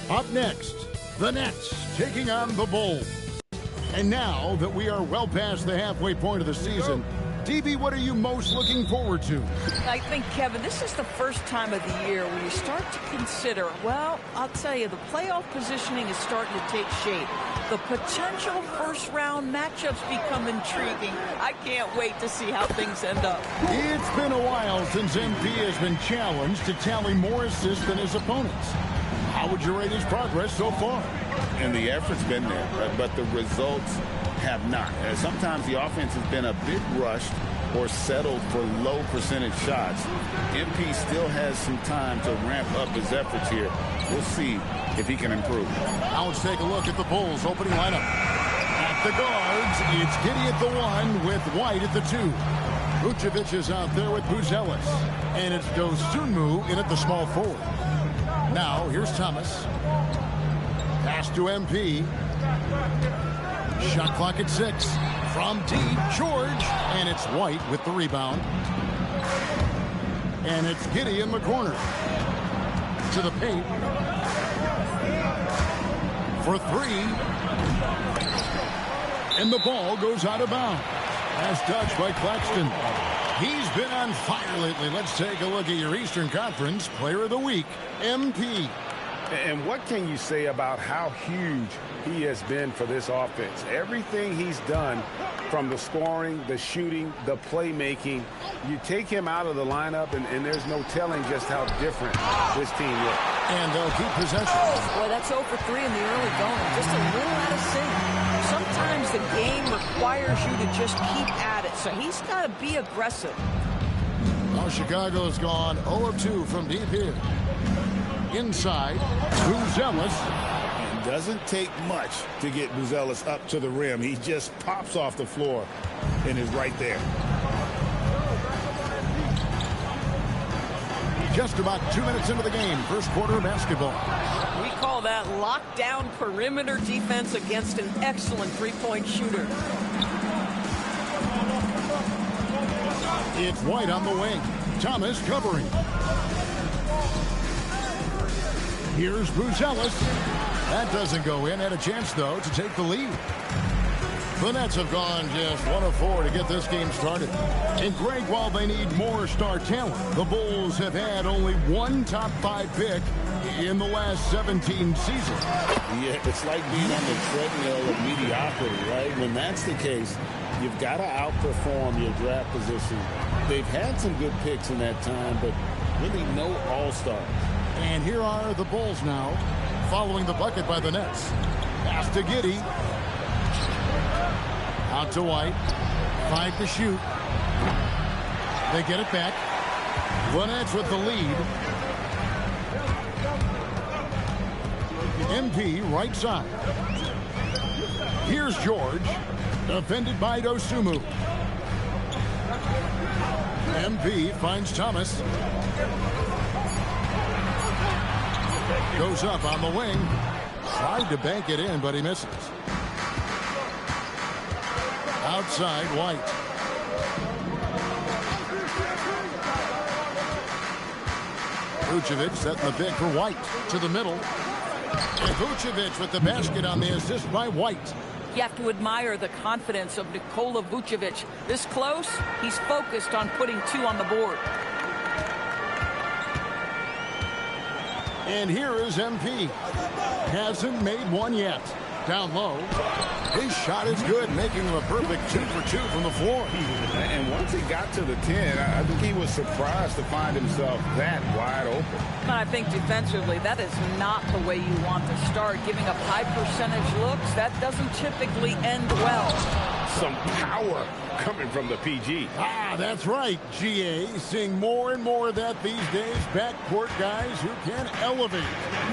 Up next, the Nets taking on the Bulls. And now that we are well past the halfway point of the season, DB, what are you most looking forward to? I think, Kevin, this is the first time of the year where you start to consider, well, I'll tell you, the playoff positioning is starting to take shape. The potential first-round matchups become intriguing. I can't wait to see how things end up. It's been a while since MP has been challenged to tally more assists than his opponents. How would you rate his progress so far? And the effort's been there, but the results have not. Sometimes the offense has been a bit rushed or settled for low percentage shots. MP still has some time to ramp up his efforts here. We'll see if he can improve. Now let's take a look at the Bulls opening lineup. At the guards, it's Giddey at the 1 with White at the 2. Vucevic is out there with Buzelis. And it's Dosunmu in at the small forward. Now, here's Thomas. Pass to MP. Shot clock at 6. From deep, George. And it's White with the rebound. And it's Giddey in the corner. To the paint. For 3. And the ball goes out of bounds. As touched by Claxton. He's been on fire lately. Let's take a look at your Eastern Conference Player of the Week, MP. And what can you say about how huge he has been for this offense? Everything he's done, from the scoring, the shooting, the playmaking, you take him out of the lineup, and there's no telling just how different this team looks. And they'll keep possession. Boy, that's 0 for 3 in the early going. Just a little out of sync. Sometimes the game requires you to just keep at it, so he's got to be aggressive. Well, Chicago's gone 0 of 2 from deep here. Inside, Buzelis. It doesn't take much to get Buzelis up to the rim. He just pops off the floor and is right there. Just about 2 minutes into the game, first quarter of basketball. We call that lockdown perimeter defense against an excellent three-point shooter. It's White on the wing. Thomas covering. Here's Buzelis. That doesn't go in. Had a chance, though, to take the lead. The Nets have gone just 1 of 4 to get this game started. And Greg, while they need more star talent, the Bulls have had only one top 5 pick in the last 17 seasons. Yeah, it's like being on the treadmill of mediocrity, right? When that's the case, you've got to outperform your draft position. They've had some good picks in that time, but really no all-stars. And here are the Bulls now, following the bucket by the Nets. Pass to Giddey. Out to White. 5 to shoot. They get it back. The Nets with the lead. MP right side. Here's George. Defended by Dosunmu. MP finds Thomas. Goes up on the wing. Tried to bank it in, but he misses. Outside, White. Vucevic setting the pick for White to the middle. And Vucevic with the basket on the assist by White. You have to admire the confidence of Nikola Vucevic. This close, he's focused on putting 2 on the board. And here is MP. Hasn't made one yet. Down low. His shot is good, making him a perfect 2 for 2 from the floor. And once he got to the 10, I think he was surprised to find himself that wide open. And I think defensively, that is not the way you want to start. Giving up high percentage looks, that doesn't typically end well. Some power coming from the PG. That's right, GA. Seeing more and more of that these days. Backcourt guys who can elevate.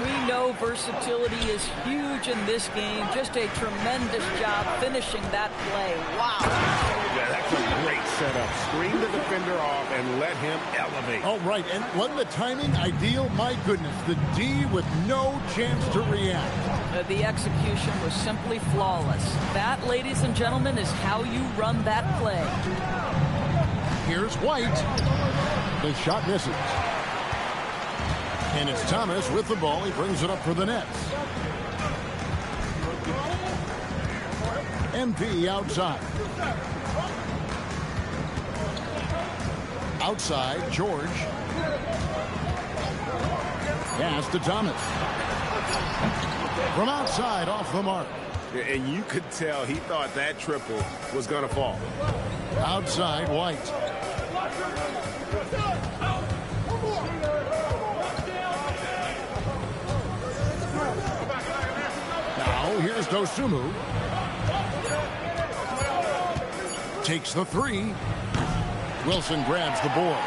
We know versatility is huge in this game. Just a tremendous job finishing that play. Wow. Yeah, that's a great setup. Screen the defender off and let him elevate. Oh, right. And wasn't the timing ideal? My goodness. The D with no chance to react. The execution was simply flawless. That, ladies and gentlemen, is how you run that play. Here's White. The shot misses. And it's Thomas with the ball. He brings it up for the Nets. MP outside. Outside, George. Pass to Thomas. From outside, off the mark. And you could tell he thought that triple was going to fall. Outside, White. Now, here's Dosunmu. Takes the 3. Wilson grabs the board.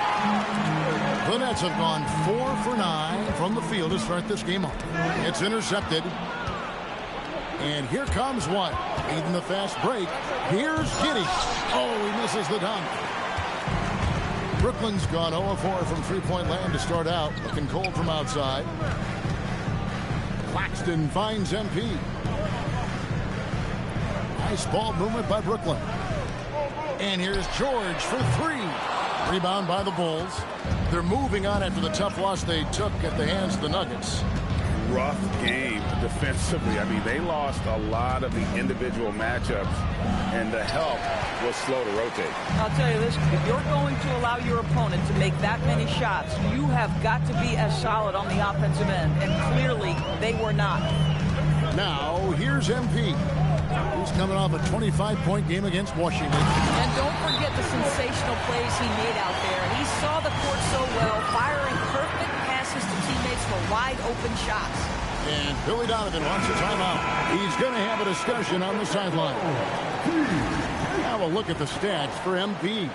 The Nets have gone 4 for 9 from the field to start this game off. It's intercepted. And here comes White. Leading the fast break. Here's Giddey. Oh, he misses the dunk. Brooklyn's gone 0-4 from three-point land to start out. Looking cold from outside. Claxton finds MP. Nice ball movement by Brooklyn. And here's George for 3. Rebound by the Bulls. They're moving on after the tough loss they took at the hands of the Nuggets. Rough game defensively. I mean, they lost a lot of the individual matchups, and the help was slow to rotate. I'll tell you this, if you're going to allow your opponent to make that many shots, you have got to be as solid on the offensive end, and clearly they were not. Now, here's MP. He's coming off a 25-point game against Washington. And don't forget the sensational plays he made out there. He saw the court so well, firing perfect passes to teammates for wide-open shots. And Billy Donovan wants a timeout. He's going to have a discussion on the sideline. Now a look at the stats for MP.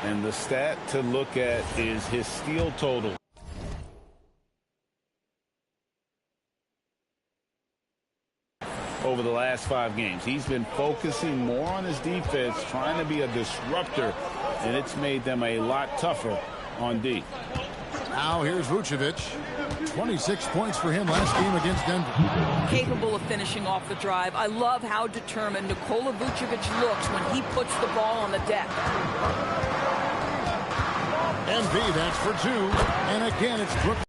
And the stat to look at is his steal total. Over the last 5 games, he's been focusing more on his defense, trying to be a disruptor, and it's made them a lot tougher on D. Now here's Vucevic. 26 points for him last game against Denver. Capable of finishing off the drive. I love how determined Nikola Vucevic looks when he puts the ball on the deck. MP, that's for 2. And again, it's Brooklyn.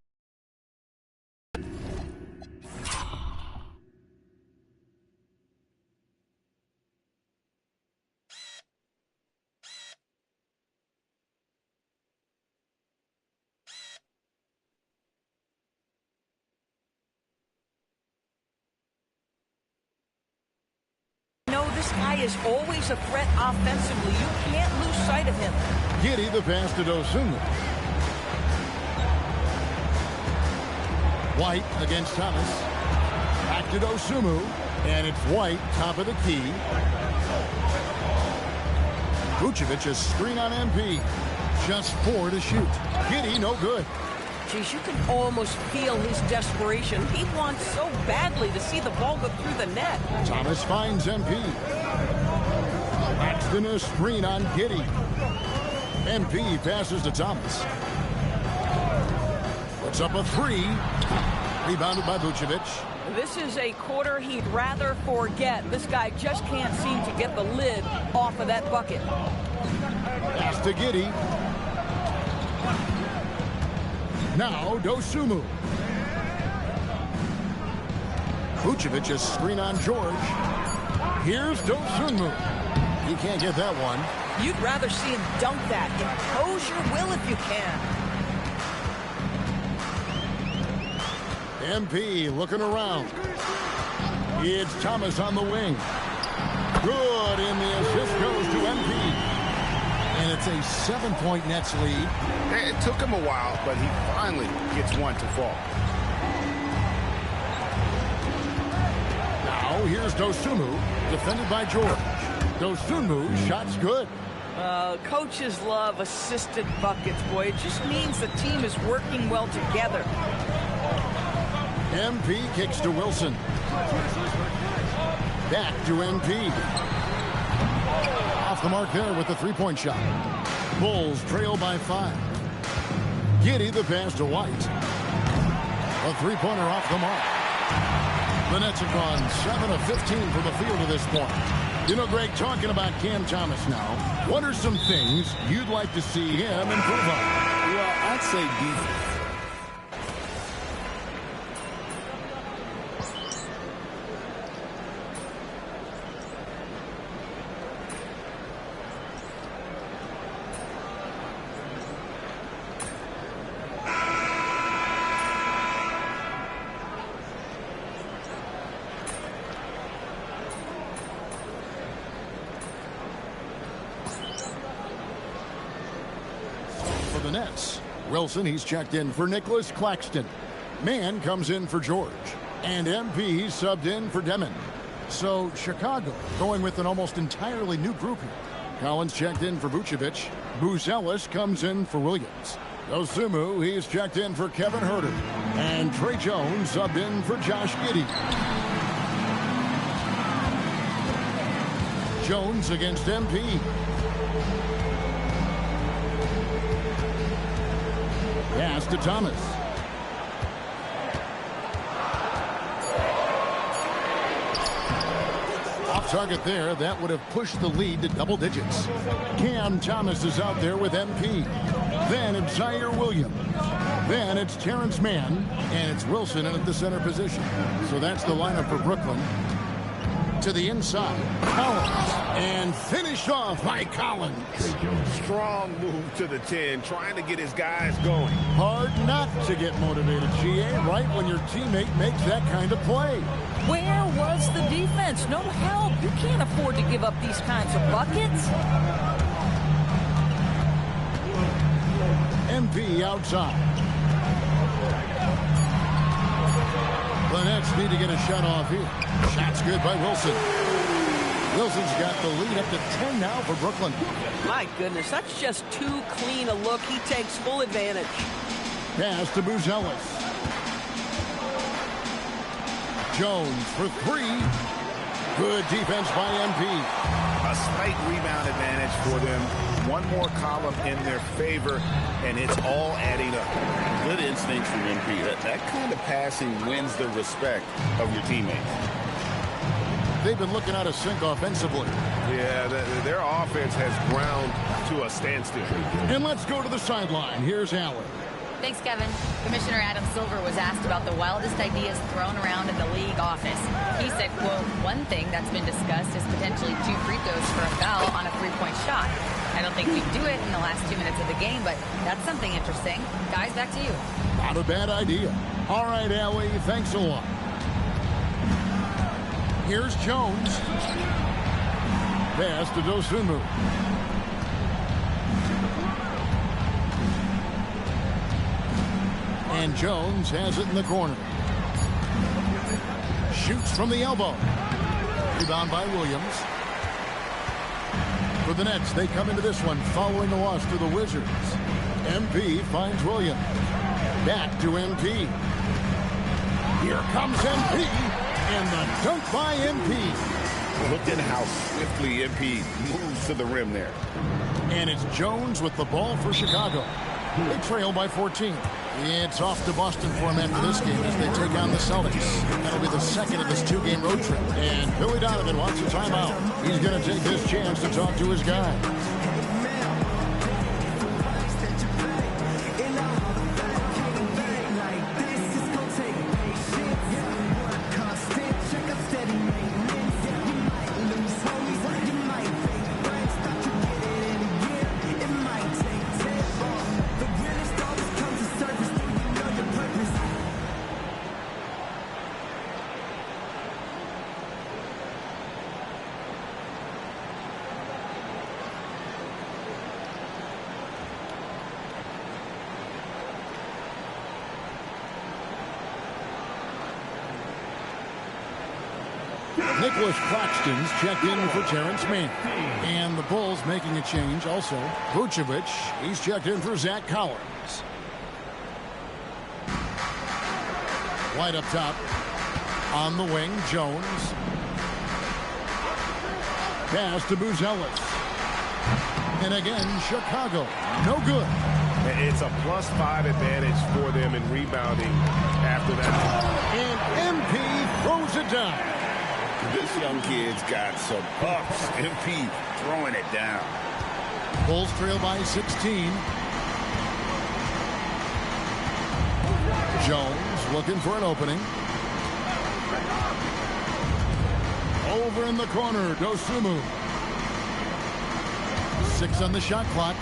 This guy is always a threat offensively. You can't lose sight of him. Giddey, the pass to Dosunmu. White against Thomas. Back to Dosunmu. And it's White, top of the key. Vucevic, a screen on MP. Just 4 to shoot. Giddey, no good. Geez, you can almost feel his desperation. He wants so badly to see the ball go through the net. Thomas finds MP. Paxton a screen on Giddey. MP passes to Thomas. Puts up a 3. Rebounded by Vucevic. This is a quarter he'd rather forget. This guy just can't seem to get the lid off of that bucket. Pass to Giddey. Now Dosunmu. Vucevic a screen on George. Here's Dosunmu. He can't get that one. You'd rather see him dunk that. Impose your will if you can. MP looking around. It's Thomas on the wing. Good, and the assist goes to MP. And it's a 7-point Nets lead. It took him a while, but he finally gets one to fall. Now here's Dosunmu, defended by George. Dosunmu, shot's good. Coaches love assisted buckets, boy. It just means the team is working well together. MP kicks to Wilson. Back to MP. Off the mark there with the three-point shot. Bulls trail by 5. Giddey the pass to White. A three-pointer off the mark. The Nets have gone 7 of 15 from the field to this point. You know, Greg, talking about Cam Thomas now, what are some things you'd like to see him improve on? Well, I'd say defense. The Nets. Wilson, he's checked in for Nicholas Claxton. Mann comes in for George. And MP subbed in for Demon. So Chicago going with an almost entirely new group here. Collins checked in for Vucevic. Buzelis comes in for Williams. Dosunmu, he's checked in for Kevin Huerter. And Trey Jones subbed in for Josh Giddey. Jones against MP. Pass to Thomas. Off target there. That would have pushed the lead to double digits. Cam Thomas is out there with MP. Then it's Zaire Williams. Then it's Terrence Mann. And it's Wilson in at the center position. So that's the lineup for Brooklyn. To the inside. Collins. And finished off by Collins. Strong move to the 10, trying to get his guys going. Hard not to get motivated, GA, right when your teammate makes that kind of play. Where was the defense? No help. You can't afford to give up these kinds of buckets. MP outside. The Nets need to get a shot off here. Shot's good by Wilson. Wilson's got the lead up to 10 now for Brooklyn. My goodness, that's just too clean a look. He takes full advantage. Pass to Buzelis. Jones for 3. Good defense by MP. A slight rebound advantage for them. One more column in their favor, and it's all adding up. Good instincts from MP. That kind of passing wins the respect of your teammates. They've been looking out of sync offensively. Yeah, their offense has ground to a standstill. And let's go to the sideline. Here's Allen. Thanks, Kevin. Commissioner Adam Silver was asked about the wildest ideas thrown around in the league office. He said, quote, one thing that's been discussed is potentially 2 free throws for a foul on a 3-point shot. I don't think we'd do it in the last 2 minutes of the game, but that's something interesting. Guys, back to you. Not a bad idea. All right, Allie, thanks a lot. Here's Jones. Pass to Dosunmu. And Jones has it in the corner. Shoots from the elbow. Rebound by Williams. For the Nets, they come into this one following the loss to the Wizards. MP finds Williams. Back to MP. Here comes MP. And the dunk by MP. Look at how swiftly MP moves to the rim there. And it's Jones with the ball for Chicago. They trail by 14. It's off to Boston for them after this game as they take on the Celtics. That'll be the second of this 2-game road trip. And Billy Donovan wants a timeout. He's going to take this chance to talk to his guy. Nicholas Claxton's checked in for Terrence Mann. And the Bulls making a change also. Vucevic, he's checked in for Zach Collins. White up top. On the wing, Jones. Pass to Buzelis. And again, Chicago. No good. It's a +5 advantage for them in rebounding after that. And MP throws it down. This young kid's got some ups. MP throwing it down. Bulls trail by 16. Jones looking for an opening. Over in the corner, Dosunmu. 6 on the shot clock.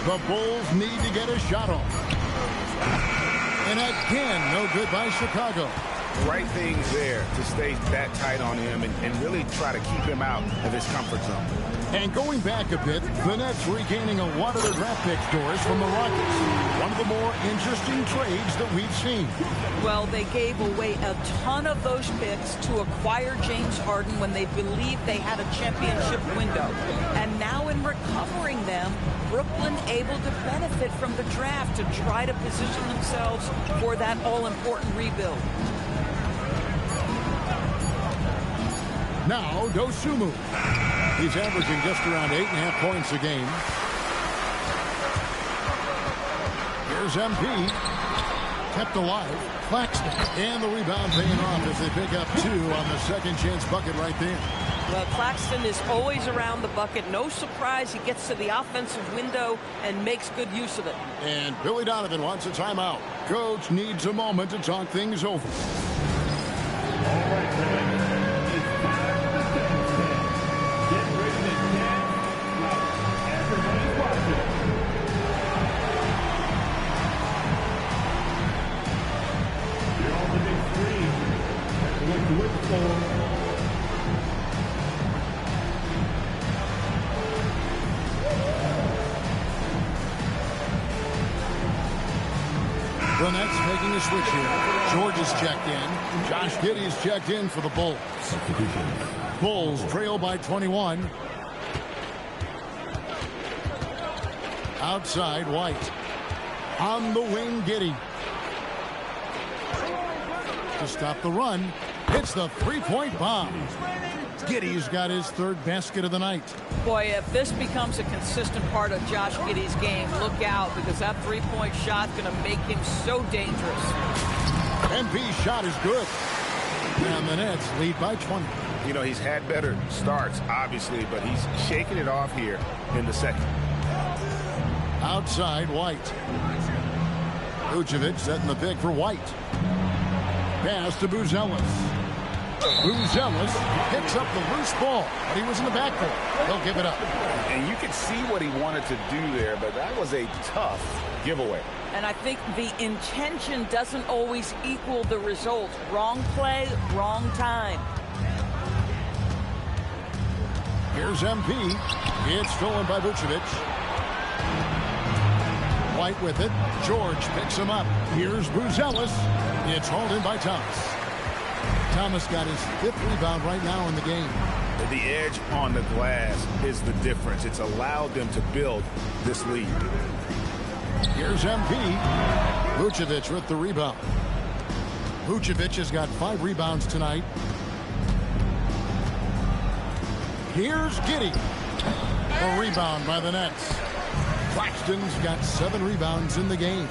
The Bulls need to get a shot off. And again, no good by Chicago. Right things there to stay that tight on him and really try to keep him out of his comfort zone. And going back a bit, the Nets regaining a lot of their draft picks, Doris, from the Rockets. One of the more interesting trades that we've seen. Well, they gave away a ton of those picks to acquire James Harden when they believed they had a championship window. And now in recovering them, Brooklyn able to benefit from the draft to try to position themselves for that all-important rebuild. Now, Dosunmu. He's averaging just around 8.5 points a game. Here's MP. Kept alive. Claxton. And the rebound paying off as they pick up 2 on the second chance bucket right there. Well, Claxton is always around the bucket. No surprise he gets to the offensive window and makes good use of it. And Billy Donovan wants a timeout. Coach needs a moment to talk things over. The Nets making a switch here. George is checked in. Josh Giddey's checked in for the Bulls. Bulls trail by 21. Outside, White. On the wing, Giddey. To stop the run, hits the three-point bomb. Giddey's got his 3rd basket of the night. Boy, if this becomes a consistent part of Josh Giddey's game, look out, because that three-point shot's going to make him so dangerous. MP's shot is good. And the Nets lead by 20. You know, he's had better starts, obviously, but he's shaking it off here in the second. Outside, White. Vucevic setting the pick for White. Pass to Buzelis. Buzelis picks up the loose ball, but he was in the backcourt. He'll give it up. And you can see what he wanted to do there, but that was a tough giveaway. And I think the intention doesn't always equal the result. Wrong play, wrong time. Here's MP. It's stolen by Vucevic. White with it. George picks him up. Here's Buzelis. It's hauled in by Thomas. Thomas got his 5th rebound right now in the game. The edge on the glass is the difference. It's allowed them to build this lead. Here's MP. Vucevic with the rebound. Vucevic has got 5 rebounds tonight. Here's Giddey. A rebound by the Nets. Claxton's got 7 rebounds in the game.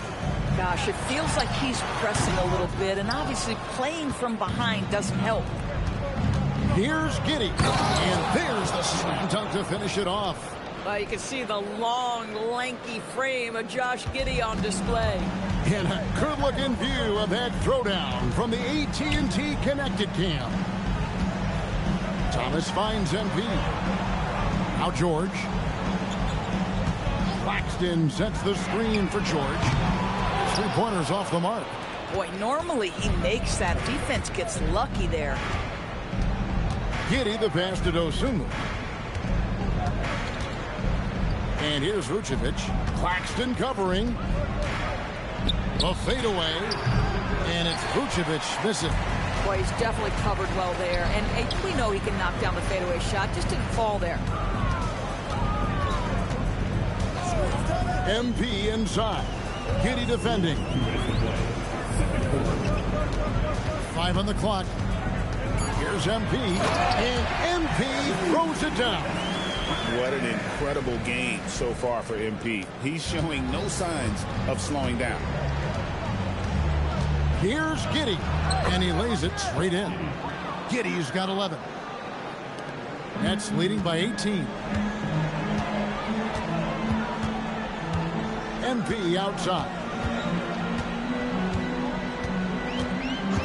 Gosh, it feels like he's pressing a little bit, and obviously playing from behind doesn't help. Here's Giddey. And there's the slam dunk to finish it off. You can see the long, lanky frame of Josh Giddey on display. And a good-looking view of that throwdown from the AT&T Connected Cam. Thomas finds MP. Now George. Claxton sets the screen for George. 3-pointers off the mark. Boy, normally he makes that. Defense gets lucky there. Giddey the pass to Dosunmu. And here's Vucevic. Claxton covering. The fadeaway. And it's Vucevic missing. Boy, he's definitely covered well there. And we know he can knock down the fadeaway shot. Just didn't fall there. MP inside. Giddey defending. 5 on the clock. Here's MP. And MP throws it down. What an incredible game so far for MP. He's showing no signs of slowing down. Here's Giddey. And he lays it straight in. Giddey's got 11. Nets leading by 18. MP outside.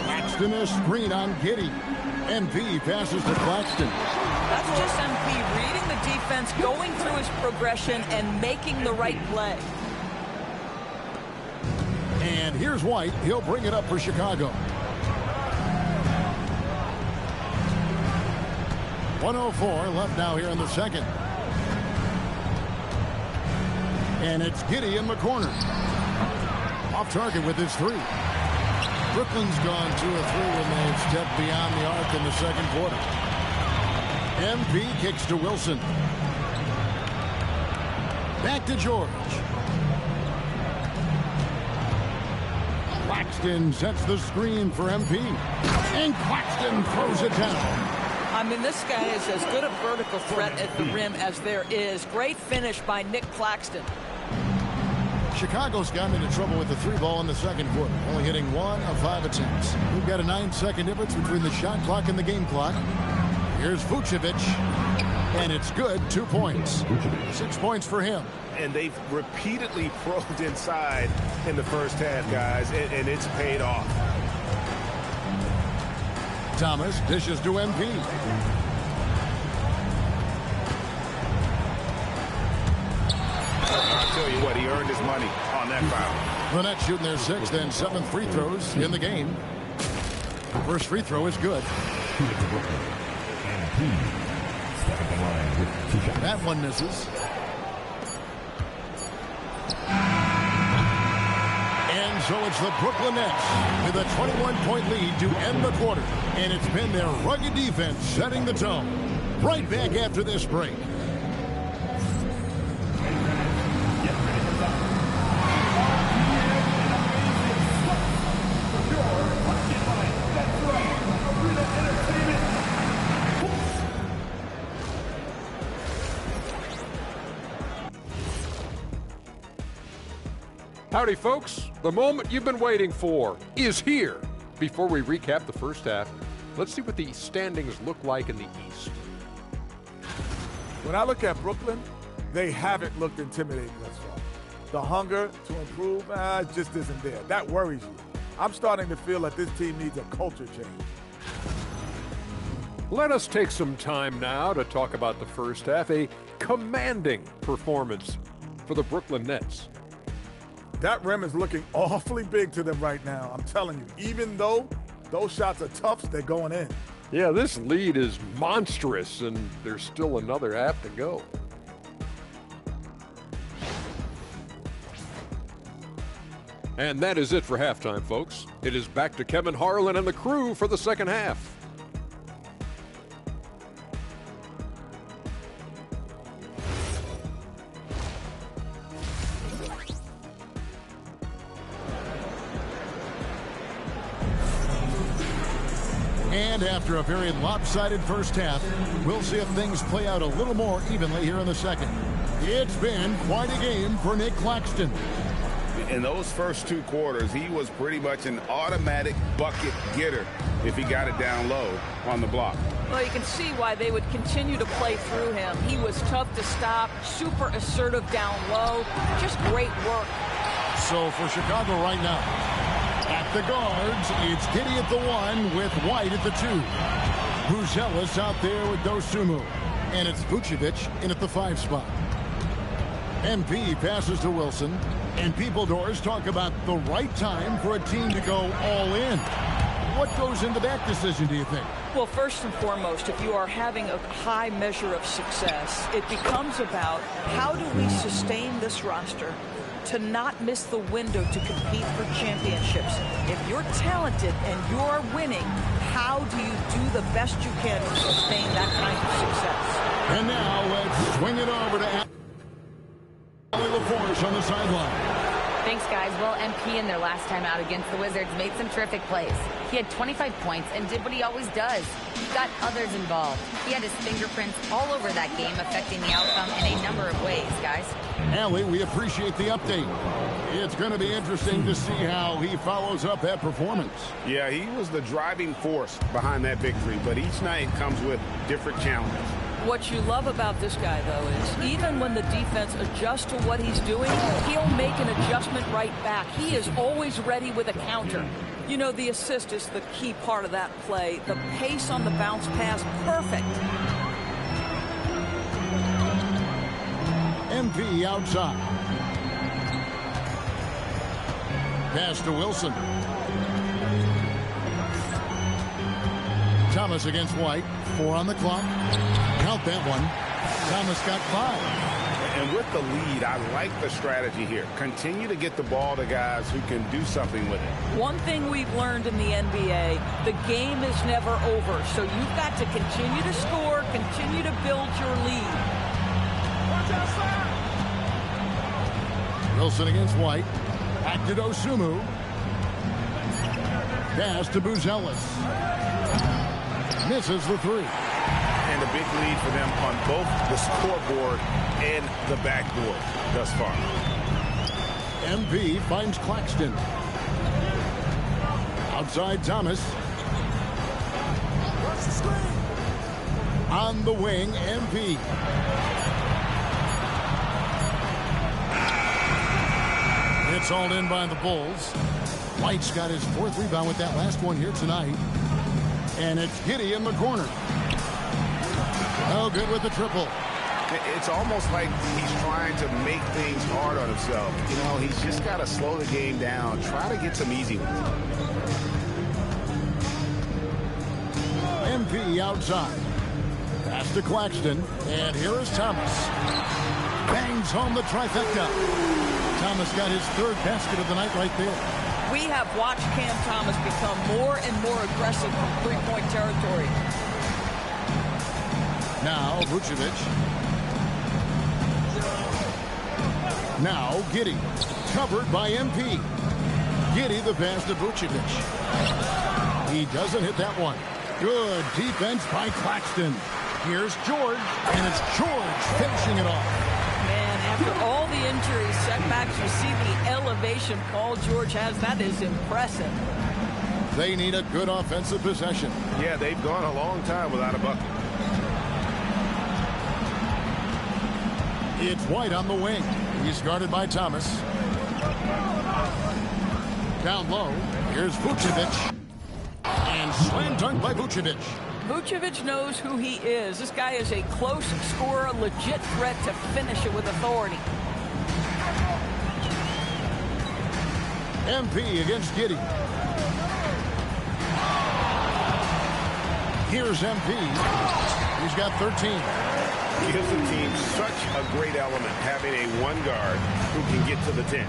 Claxton a screen on Giddey. MP passes to Claxton. That's just MP reading the defense, going through his progression, and making the right play. And here's White. He'll bring it up for Chicago. 1:04 left now here in the second. And it's Giddey in the corner. Off target with his 3. Brooklyn's gone 2 of 3 when they've stepped beyond the arc in the second quarter. MP kicks to Wilson. Back to George. Claxton sets the screen for MP. And Claxton throws it down. I mean, this guy is as good a vertical threat at the rim as there is. Great finish by Nick Claxton. Chicago's gotten into trouble with the 3 ball in the second quarter, only hitting 1 of 5 attempts. We've got a 9-second difference between the shot clock and the game clock. Here's Vucevic, and it's good. 2 points. 6 points for him. And they've repeatedly probed inside in the first half, guys, and it's paid off. Thomas dishes to MP. I'll tell you what, he earned his money on that foul. The Nets shooting their 6th and 7th free throws in the game. First free throw is good. That one misses. And so it's the Brooklyn Nets with a 21-point lead to end the quarter. And it's been their rugged defense setting the tone. Right back after this break. Howdy, folks. The moment you've been waiting for is here. Before we recap the first half, let's see what the standings look like in the East. When I look at Brooklyn, they haven't looked intimidating thus far. The hunger to improve just isn't there. That worries you. I'm starting to feel that this team needs a culture change. Let us take some time now to talk about the first half, a commanding performance for the Brooklyn Nets. That rim is looking awfully big to them right now. I'm telling you, even though those shots are tough, they're going in. Yeah, this lead is monstrous, and there's still another half to go. And that is it for halftime, folks. It is back to Kevin Harlan and the crew for the second half. And after a very lopsided first half, we'll see if things play out a little more evenly here in the second. It's been quite a game for Nick Claxton. In those first 2 quarters, he was pretty much an automatic bucket getter if he got it down low on the block. Well, you can see why they would continue to play through him. He was tough to stop, super assertive down low, just great work. So for Chicago right now, at the guards, it's Giddey at the 1 with White at the 2. Buzelis out there with Dosunmu. And it's Vucevic in at the 5 spot. MP passes to Wilson. And people doors talk about the right time for a team to go all in. What goes into that decision, do you think? Well, first and foremost, if you are having a high measure of success, it becomes about how do we sustain this roster to not miss the window to compete for championships. If you're talented and you're winning, how do you do the best you can to sustain that kind of success? And now let's swing it over to Allie LaForge on the sideline. Thanks, guys. Well, MP in their last time out against the Wizards made some terrific plays. He had 25 points and did what he always does. He got others involved. He had his fingerprints all over that game, affecting the outcome in a number of ways, guys. Allie, we appreciate the update. It's going to be interesting to see how he follows up that performance. Yeah, he was the driving force behind that victory, but each night comes with different challenges. What you love about this guy, though, is even when the defense adjusts to what he's doing, he'll make an adjustment right back. He is always ready with a counter. You know, the assist is the key part of that play. The pace on the bounce pass, perfect. MP outside. Pass to Wilson. Thomas against White. 4 on the clock. Count that one. Thomas got 5. And with the lead, I like the strategy here. Continue to get the ball to guys who can do something with it. One thing we've learned in the NBA, the game is never over. So you've got to continue to score, continue to build your lead. Wilson against White. Back to Dosunmu. Pass to Buzelis. Misses the 3. And a big lead for them on both the scoreboard and the backboard thus far. MP finds Claxton. Outside Thomas. On the wing, MP. It's all in by the Bulls. White's got his 4th rebound with that last one here tonight. And it's Giddey in the corner. Oh, good with the triple. It's almost like he's trying to make things hard on himself. You know, he's just got to slow the game down. Try to get some easy ones. MP outside. Pass to Claxton. And here is Thomas. Bangs home the trifecta. Thomas got his 3rd basket of the night right there. We have watched Cam Thomas become more and more aggressive from three-point territory. Now Vucevic. Now Giddey. Covered by MP. Giddey the pass to Vucevic. He doesn't hit that one. Good defense by Claxton. Here's George, and it's George finishing it off. Man, after all the injuries, setbacks, you see the elevation Paul George has. That is impressive. They need a good offensive possession. Yeah, they've gone a long time without a bucket. It's White on the wing. He's guarded by Thomas. Down low. Here's Vucevic. And slam dunk by Vucevic. Vucevic knows who he is. This guy is a close scorer, legit threat to finish it with authority. MP against Giddey. Here's MP. He's got 13. Gives the team such a great element having a 1 guard who can get to the 10.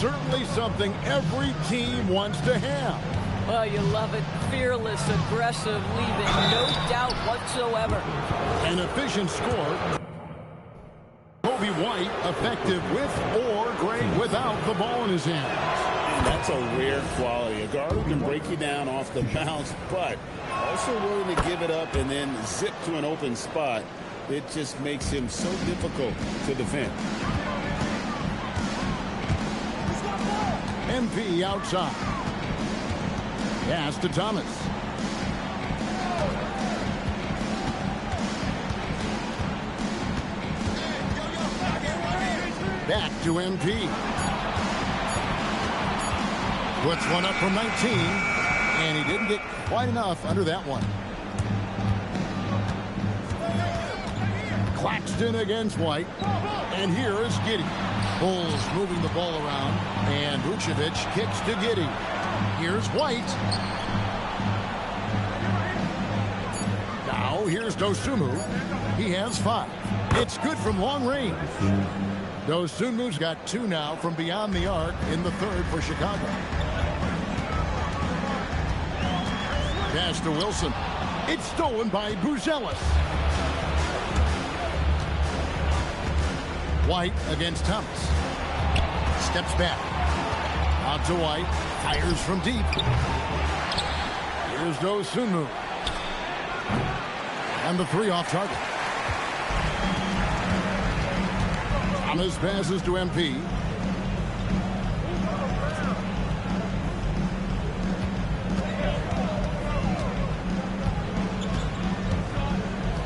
Certainly something every team wants to have. Well, you love it. Fearless, aggressive, leaving no doubt whatsoever. An efficient score. Kobe White effective with or great without the ball in his hands. That's a rare quality. A guard who can break you down off the bounce, but also willing to give it up and then zip to an open spot. It just makes him so difficult to defend. MP outside. Pass to Thomas. Back to MP. Puts one up from 19, and he didn't get quite enough under that one. Claxton against White, and here is Giddey. Bulls moving the ball around, and Vucevic kicks to Giddey. Here's White. Now here's Dosunmu. He has 5. It's good from long range. Dosunmu's got 2 now from beyond the arc in the third for Chicago. Pass to Wilson. It's stolen by Buzelis. White against Thomas. Steps back. Out to White. Fires from deep. Here's Dosunmu. And the 3 off target. Thomas passes to MP.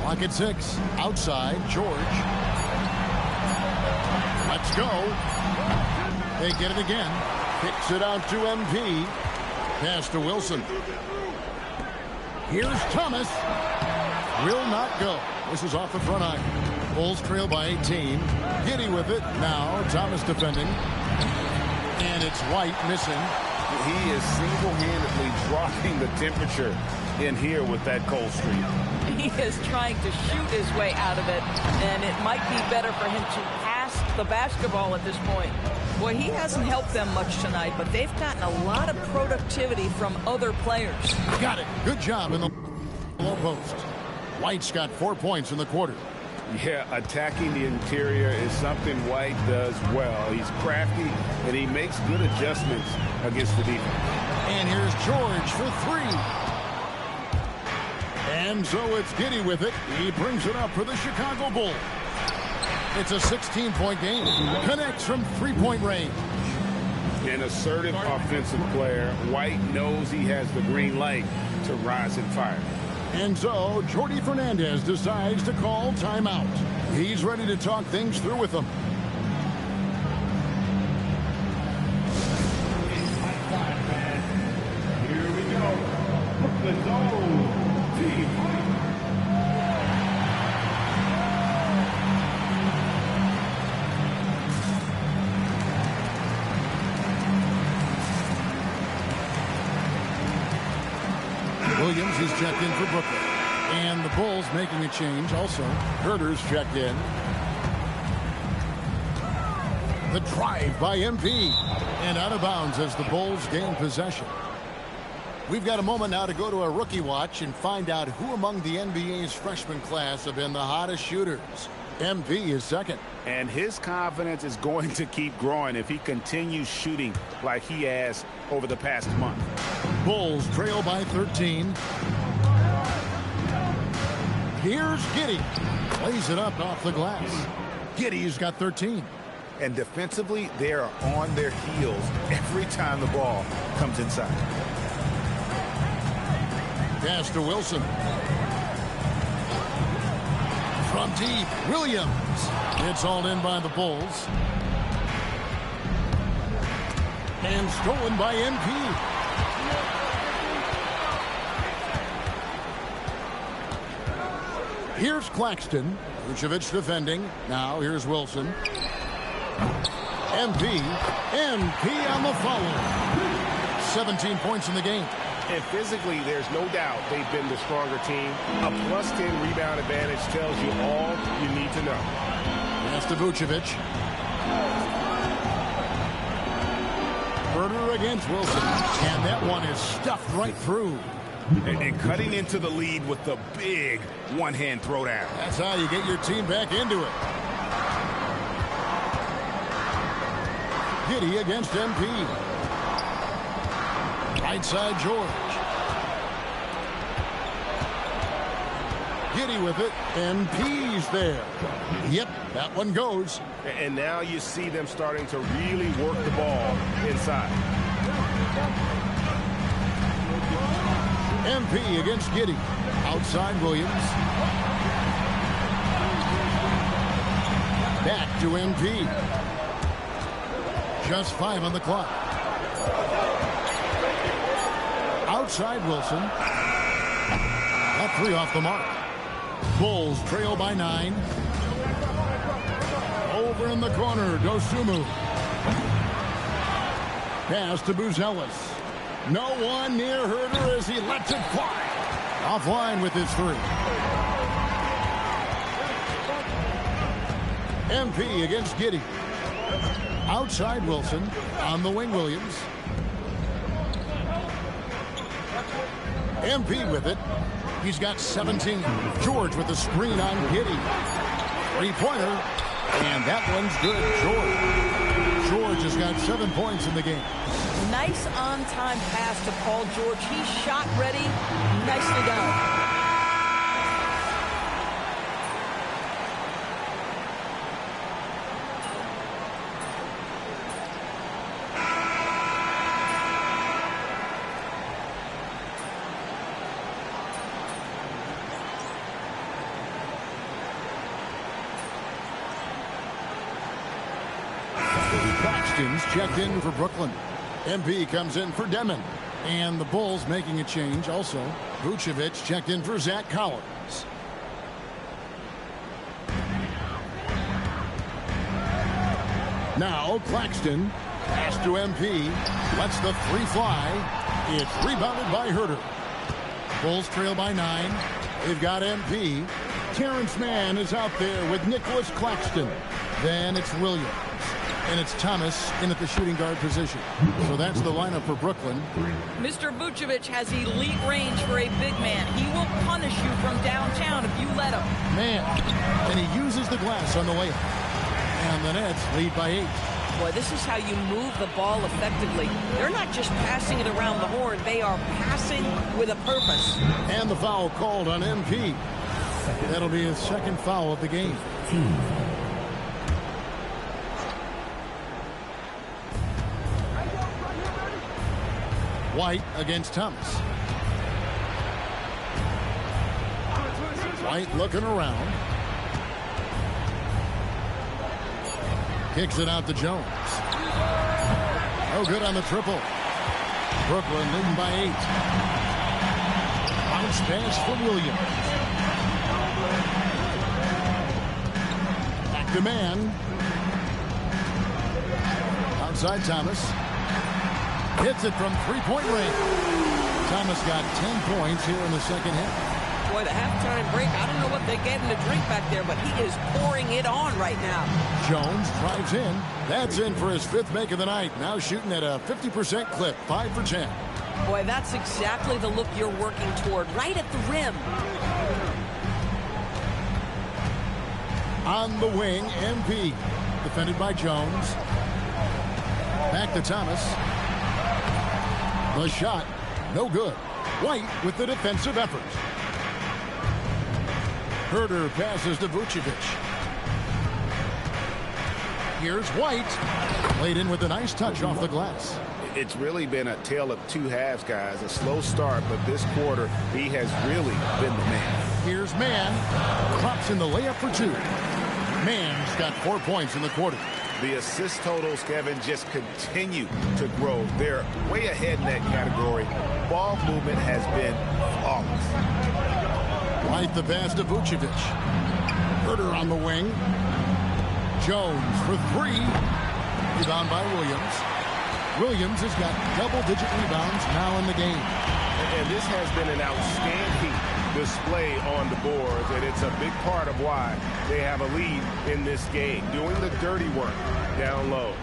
Clock at 6. Outside, George. Let's go. They get it again. Kicks it out to MP. Pass to Wilson. Here's Thomas. Will not go. This is off the front iron. Bulls trail by 18. Giddey with it. Now Thomas defending. And it's White missing. He is single-handedly dropping the temperature in here with that cold streak. He is trying to shoot his way out of it, and it might be better for him to pass the basketball at this point. Boy, he hasn't helped them much tonight, but they've gotten a lot of productivity from other players. Got it. Good job in the low post. White's got 4 points in the quarter. Yeah, attacking the interior is something White does well. He's crafty, and he makes good adjustments against the defense. And here's George for 3. And so it's Giddey with it. He brings it up for the Chicago Bulls. It's a 16-point game. Connects from 3-point range. An assertive offensive player. White knows he has the green light to rise and fire. And so Jordi Fernandez decides to call timeout. He's ready to talk things through with them. Here we go. The zone team. Williams is checked in for Brooklyn. And the Bulls making a change also. Herter's checked in. The drive by MP. And out of bounds as the Bulls gain possession. We've got a moment now to go to a rookie watch and find out who among the NBA's freshman class have been the hottest shooters. MP is second. And his confidence is going to keep growing if he continues shooting like he has over the past month. Bulls trail by 13. Here's Giddey. Plays it up off the glass. Giddey's got 13. And defensively, they are on their heels every time the ball comes inside. Pass to Wilson. From deep, Williams. It's hauled in by the Bulls. And stolen by MP. Here's Claxton. Vucevic defending. Now here's Wilson. MP on the foul. 17 points in the game. And physically, there's no doubt they've been the stronger team. A plus 10 rebound advantage tells you all you need to know. Pass to Vucevic. Herter against Wilson. And that one is stuffed right through. And cutting into the lead with the big one-hand throwdown. That's how you get your team back into it. Giddey against MP. Right side George. Giddey with it. MP's there. Yep, that one goes. And now you see them starting to really work the ball inside. MP against Giddey. Outside Williams. Back to MP. Just 5 on the clock. Outside Wilson. That 3 off the mark. Bulls trail by 9. Over in the corner, Dosunmu. Pass to Buzelis. No one near Herter as he lets it fly. Offline with his 3. MP against Giddey. Outside Wilson. On the wing, Williams. MP with it. He's got 17. George with the screen on Giddey. Three-pointer. And that one's good. George has got 7 points in the game. Nice on-time pass to Paul George. He's shot ready. Nicely done. Claxton's checked in for Brooklyn. MP comes in for Demon. And the Bulls making a change also. Vucevic checked in for Zach Collins. Now Claxton. Pass to MP. Lets the three fly. It's rebounded by Herter. Bulls trail by 9. They've got MP. Terrence Mann is out there with Nicholas Claxton. Then it's Williams. And it's Thomas in at the shooting guard position. So that's the lineup for Brooklyn. Mr. Vucevic has elite range for a big man. He will punish you from downtown if you let him. Man, and he uses the glass on the layup. And the Nets lead by 8. Boy, this is how you move the ball effectively. They're not just passing it around the horn. They are passing with a purpose. And the foul called on MP. That'll be his second foul of the game. White against Thomas. White looking around. Kicks it out to Jones. No good on the triple. Brooklyn leading by 8. Bounce pass for Williams. Back to Mann. Outside Thomas. Hits it from three-point range. Thomas got 10 points here in the second half. Boy, the halftime break, I don't know what they're getting to drink back there, but he is pouring it on right now. Jones drives in. That's in for his 5th make of the night. Now shooting at a 50% clip, 5 for 10. Boy, that's exactly the look you're working toward, right at the rim. On the wing, MP. Defended by Jones. Back to Thomas. The shot, no good. White with the defensive effort. Herter passes to Vucevic. Here's White. Laid in with a nice touch off the glass. It's really been a tale of two halves, guys. A slow start, but this quarter, he has really been the man. Here's Mann. Drops in the layup for 2. Mann's got 4 points in the quarter. The assist totals, Kevin, just continue to grow. They're way ahead in that category. Ball movement has been flawless. White the pass to Vucevic. Herter on the wing. Jones for 3. Rebound by Williams. Williams has got double-digit rebounds now in the game. And this has been an outstanding display on the boards, and it's a big part of why they have a lead in this game, doing the dirty work down low.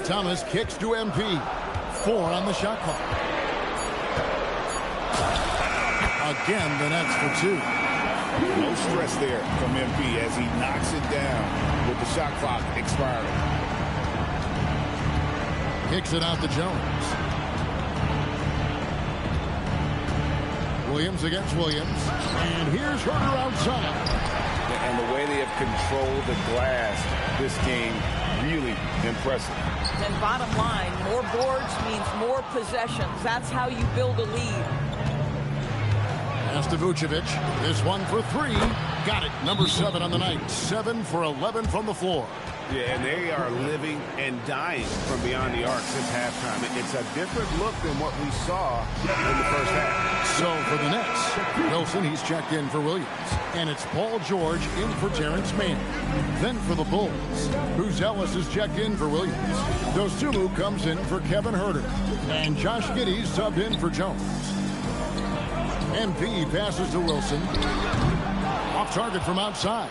Thomas kicks to MP. 4 on the shot clock. Again, the Nets for 2. No stress there from MP as he knocks it down with the shot clock expiring. Kicks it out to Jones. Williams against Williams. And here's Herter outside. And the way they have controlled the glass this game, really impressive. Then bottom line, more boards means more possessions. That's how you build a lead. Pass to Vucevic. This one for 3. Got it. Number 7 on the night. 7 for 11 from the floor. Yeah, and they are living and dying from beyond the arc since halftime. It's a different look than what we saw in the first half. So for the Nets, Wilson, he's checked in for Williams. And it's Paul George in for Terrence Mann. Then for the Bulls, Bruce Ellis is checked in for Williams. Dosunmu comes in for Kevin Herter. And Josh Giddey's subbed in for Jones. MP passes to Wilson. Off target from outside.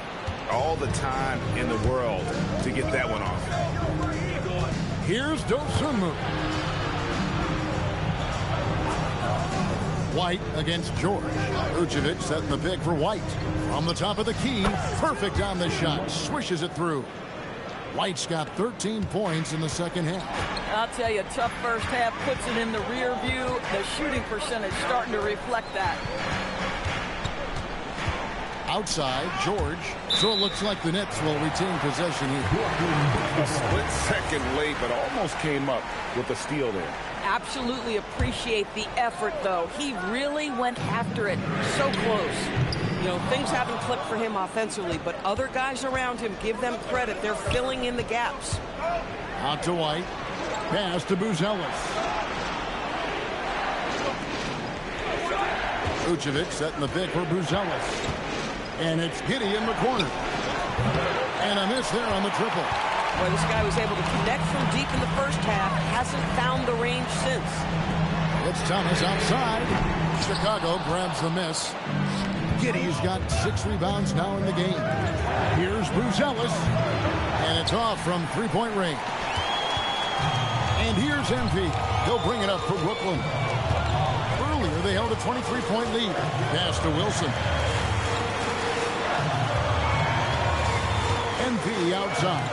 all the time in the world to get that one off. Here's Dosunmu. White against George. Vucevic setting the pick for White. From the top of the key, perfect on the shot. Swishes it through. White's got 13 points in the second half. I'll tell you, tough first half puts it in the rear view. The shooting percentage starting to reflect that. Outside, George. So it looks like the Nets will retain possession here. A split second late, but almost came up with a steal there. Absolutely appreciate the effort, though. He really went after it. So close. You know, things haven't clicked for him offensively, but other guys around him, give them credit. They're filling in the gaps. Out to White. Pass to Buzelis. Vucevic setting the pick for Buzelis. And it's Giddey in the corner. And a miss there on the triple. Boy, this guy was able to connect from deep in the first half. Hasn't found the range since. It's Thomas outside. Chicago grabs the miss. Giddey's got 6 rebounds now in the game. Here's Buzelis. And it's off from three-point range. And here's MP. He'll bring it up for Brooklyn. Earlier, they held a 23-point lead. Pass to Wilson. MP outside.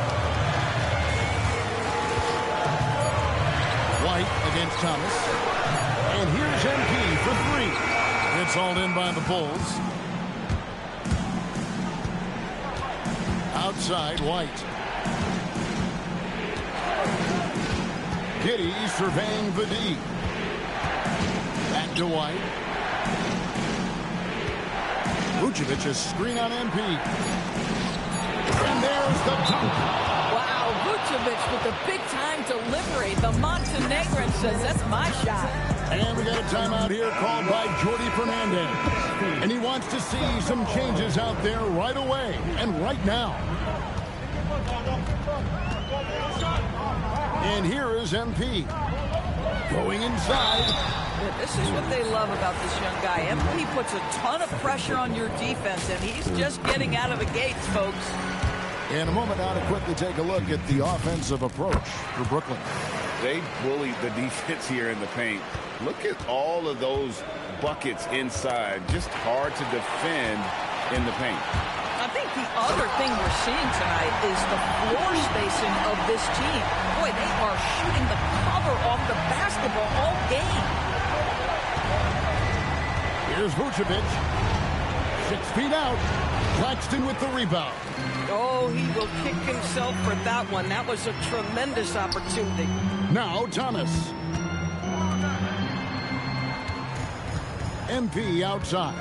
White against Thomas. And here's MP for 3. It's hauled in by the Bulls. Outside, White. Giddey surveying the D. Back to White. Vucevic's screen on MP. And there's the dunk. Wow, Vucevic with the big-time delivery. The Montenegrin says, that's my shot. And we got a timeout here called by Jordi Fernandez. And he wants to see some changes out there right away and right now. And here is MP. Going inside. Yeah, this is what they love about this young guy. MP puts a ton of pressure on your defense, and he's just getting out of the gates, folks. In a moment now to quickly take a look at the offensive approach for Brooklyn. They bullied the defense here in the paint. Look at all of those buckets inside. Just hard to defend in the paint. I think the other thing we're seeing tonight is the floor spacing of this team. Boy, they are shooting the cover off the basketball all game. Here's Vucevic. 6 feet out. Claxton with the rebound. Oh, he will kick himself for that one. That was a tremendous opportunity. Now Thomas. MP outside.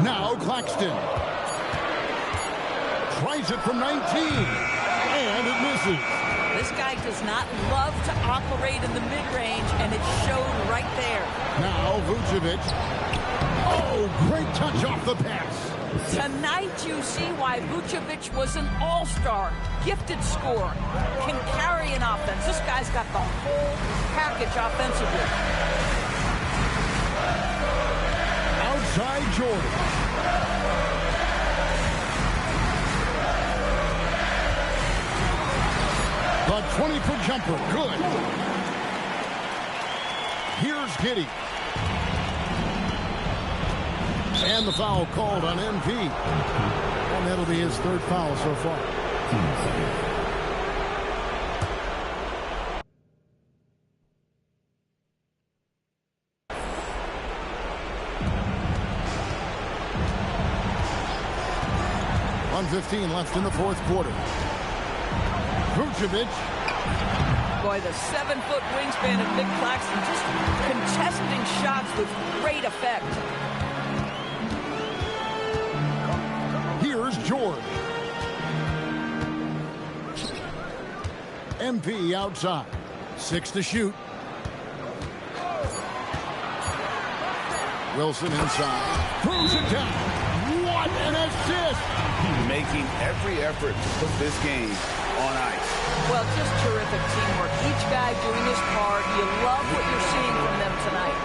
Now Claxton. Tries it from 19. And it misses. This guy does not love to operate in the mid-range, and it showed right there. Now Vucevic. Oh, great touch off the pass. Tonight you see why Vucevic was an all-star, gifted scorer, can carry an offense. This guy's got the whole package offensively. Outside Jordan. The 20-foot jumper, good. Here's Giddey. And the foul called on MP. And that'll be his 3rd foul so far. .1:15 left in the 4th quarter. Vucevic. Boy, the 7-foot wingspan of Nick Claxton just contesting shots with great effect. Here's George. MP outside. 6 to shoot. Wilson inside. Throws it down. What an assist! Making every effort to put this game on ice. Well, just terrific teamwork. Each guy doing his part. You love what you're seeing from them tonight.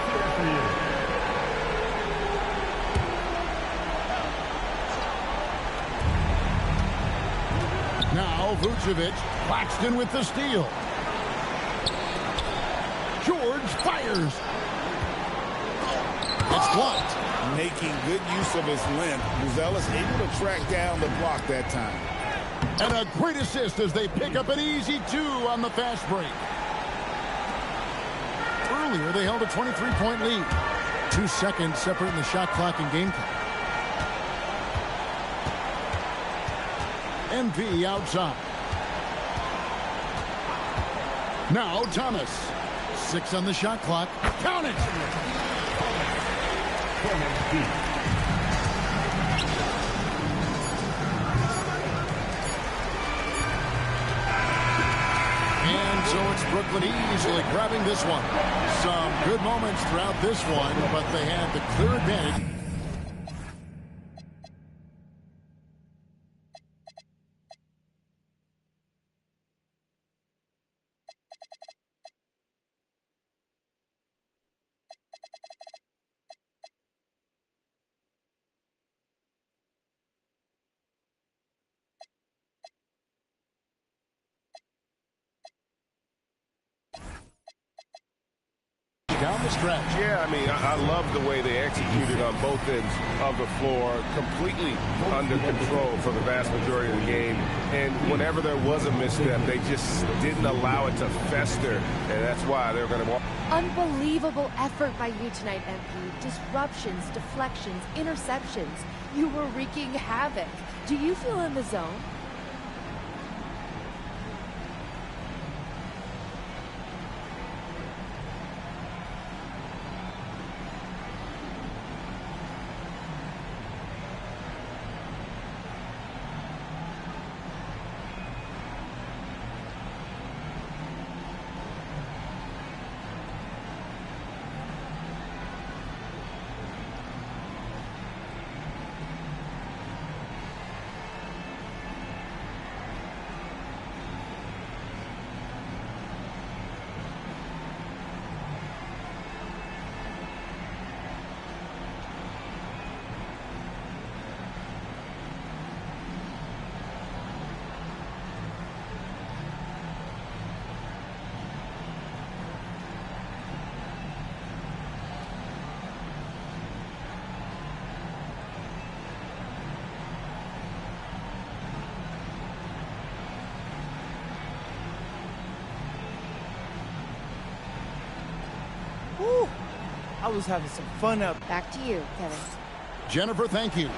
Now Vucevic. Claxton with the steal. George fires. It's blocked. Making good use of his length. Buzelis able to track down the block that time. And a great assist as they pick up an easy 2 on the fast break. Earlier, they held a 23-point lead. 2 seconds separating the shot clock and game clock. MV outside. Now Thomas. 6 on the shot clock. Count it! And so it's Brooklyn easily grabbing this one. Some good moments throughout this one, but they had the clear advantage. Down the stretch. Yeah, I mean, I love the way they executed on both ends of the floor, completely under control for the vast majority of the game. And whenever there was a misstep, they just didn't allow it to fester, and that's why they're going to walk. Unbelievable effort by you tonight, MP. Disruptions, deflections, interceptions. You were wreaking havoc. Do you feel in the zone? I was having some fun up. Back to you, Kevin. Jennifer, thank you.